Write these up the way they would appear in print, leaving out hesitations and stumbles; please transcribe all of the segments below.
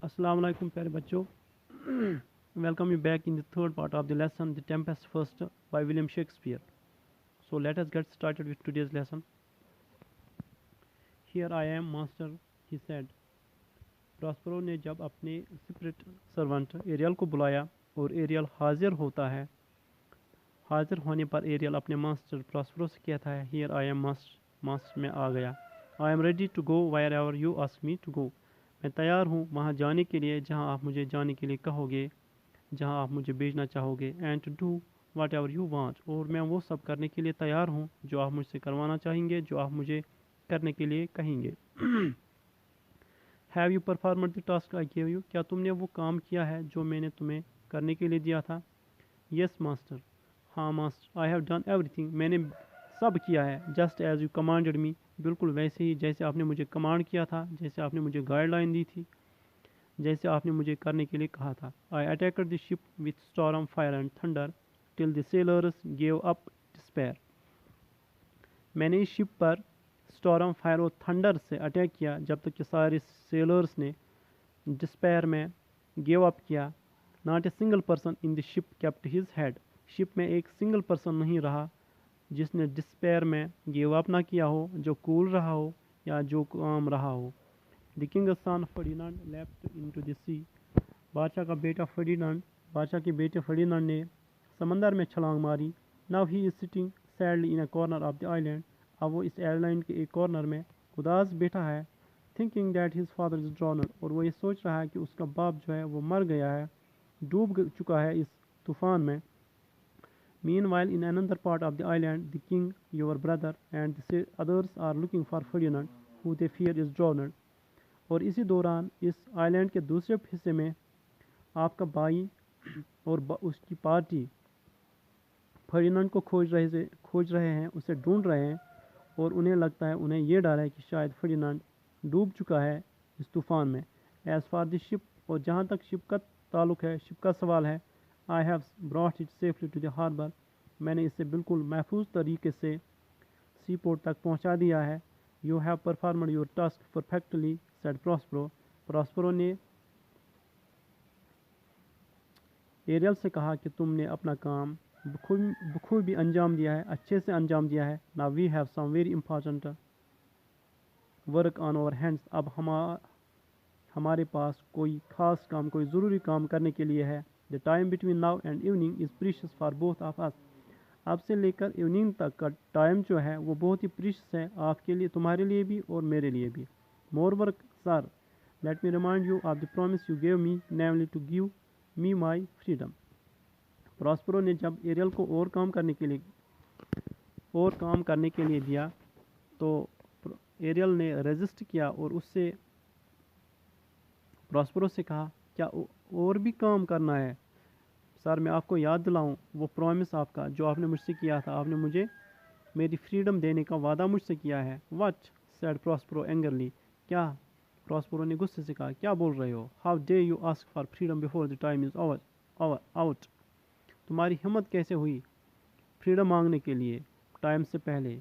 Assalamu alaikum pyare bachcho. Welcome you back in the third part of the lesson The Tempest First by William Shakespeare. So let us get started with today's lesson. Here I am master, he said. Prospero ने जब अपने secret servant aerial को बुलाया और aerial हाजिर होता है, हाजिर होने पर एरियल अपने मास्टर प्रॉस्परो से कहता है, हियर आई एम मास्टर मैं आ गया. I am ready to go wherever you ask me to go. मैं तैयार हूँ वहाँ जाने के लिए जहाँ आप मुझे जाने के लिए कहोगे, जहाँ आप मुझे भेजना चाहोगे. And to do whatever you want, और मैं वो सब करने के लिए तैयार हूँ जो आप मुझसे करवाना चाहेंगे, जो आप मुझे करने के लिए कहेंगे. Have you performed the task I gave you, क्या तुमने वो काम किया है जो मैंने तुम्हें करने के लिए दिया था. यस मास्टर, हाँ master. I have done everything, मैंने सब किया है. जस्ट एज यू कमांडेड मी, बिल्कुल वैसे ही जैसे आपने मुझे कमांड किया था, जैसे आपने मुझे गाइडलाइन दी थी, जैसे आपने मुझे करने के लिए कहा था. I attacked the ship with storm fire and thunder till the sailors gave up despair. मैंने इस शिप पर स्टॉर्म फायर और थंडर से अटैक किया जब तक कि सारे सेलर्स ने डिस्पेयर में गिव अप किया. Not a single person in the ship kept his head, ship में एक सिंगल पर्सन नहीं रहा जिसने डिस्पेयर में गिव अप ना किया हो, जो कूल रहा हो या जो काम रहा हो. The king's son Ferdinand left into the sea, बादशाह का बेटा फर्डिनांड, बादशाह के बेटे फर्डिनांड ने समंदर में छलांग मारी. Now he is sitting sadly in a corner of the island, अब वो इस आइलैंड के एक कॉर्नर में उदास बैठा है. Thinking that his father is drowned, और वो ये सोच रहा है कि उसका बाप जो है वो मर गया है, डूब चुका है इस तूफान में. Meanwhile, in another part of the island, the king, your brother, and the others are looking for Ferdinand, who they fear is drowned. और इसी दौरान इस आइलैंड के दूसरे हिस्से में आपका भाई और उसकी पार्टी फर्डिनांड को खोज रहे हैं, उसे ढूंढ रहे हैं, और उन्हें लगता है, उन्हें ये डर है कि शायद फर्डिनांड डूब चुका है इस तूफान में. एज फॉर द शिप, और जहाँ तक शिप का ताल्लुक है, शिप का सवाल है, I have brought it safely to the harbour, मैंने इसे बिल्कुल महफूज तरीके से सी पोर्ट तक पहुँचा दिया है. You have performed your task perfectly said Prospero, Prospero ने एरियल से कहा कि तुमने अपना काम बखूबी अंजाम दिया है, अच्छे से अंजाम दिया है. Now we have some very important work on our hands, अब हमारे पास कोई खास काम, कोई ज़रूरी काम करने के लिए है. The time between now and evening is precious for both of us, अब से लेकर इवनिंग तक का टाइम जो है वो बहुत ही प्रीशियस है, आपके लिए, तुम्हारे लिए भी और मेरे लिए भी. More work sir, let me remind you of the promise you gave me, namely to give me my freedom. Prospero ने जब एरियल को और काम करने के लिए दिया तो एरियल ने रेजिस्ट किया और उससे प्रॉस्परो से कहा, क्या और भी काम करना है. सर, मैं आपको याद दिलाऊं वो प्रॉमिस आपका जो आपने मुझसे किया था, आपने मुझे मेरी फ्रीडम देने का वादा मुझसे किया है. व्हाट सेड प्रॉस्परो एंगरली, क्या, प्रॉस्परो ने गुस्से से कहा, क्या बोल रहे हो. How day you ask for freedom before the time is out, तुम्हारी हिम्मत कैसे हुई फ्रीडम मांगने के लिए टाइम से पहले.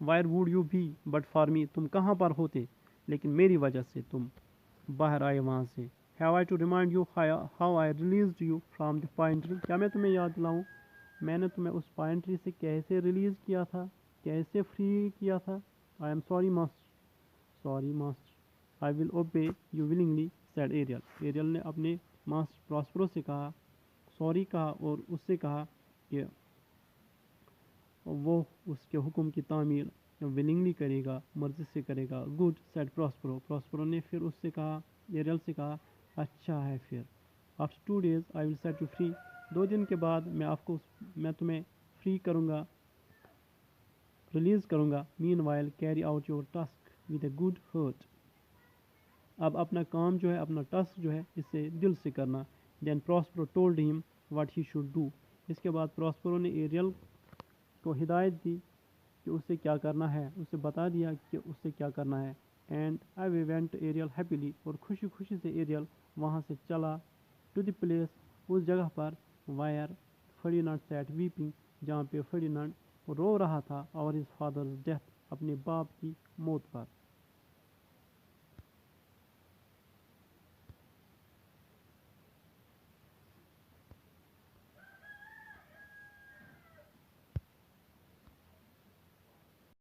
Where would you be but for me, तुम कहाँ पर होते लेकिन मेरी वजह से तुम बाहर आए वहाँ से. Have I to remind you how I release you from the pine tree, क्या मैं तुम्हें याद दिलाऊँ मैंने तुम्हें उस पाइन ट्री से कैसे रिलीज़ किया था, कैसे फ्री किया था. I am sorry master, I will obey you willingly said Ariel, Ariel ने अपने मास्टर प्रॉस्परो से कहा, सॉरी कहा, और उससे कहा कि वो उसके हुक्म की तामील विलिंगली करेगा, मर्जी से करेगा. गुड सेड प्रॉस्परो, प्रॉस्परो ने फिर उससे कहा, एरियल से कहा, अच्छा है फिर. After 2 days I will set you free, 2 दिन के बाद मैं तुम्हें फ्री करूँगा, रिलीज़ करूँगा. Meanwhile carry out your task with a good heart, अब अपना काम जो है, अपना टास्क जो है, इसे दिल से करना. Then Prospero told him what he should do, इसके बाद प्रॉस्परो ने एरियल को हिदायत दी कि उसे क्या करना है, उसे बता दिया कि उसे क्या करना है. And I went Ariel happily, और खुशी खुशी से एरियल वहाँ से चला टू द प्लेस, उस जगह पर वायर फर्डिनांड सैट वीपिंग, जहाँ पे फर्डिनांड रो रहा था, और हिज फादर्स डेथ, अपने बाप की मौत पर.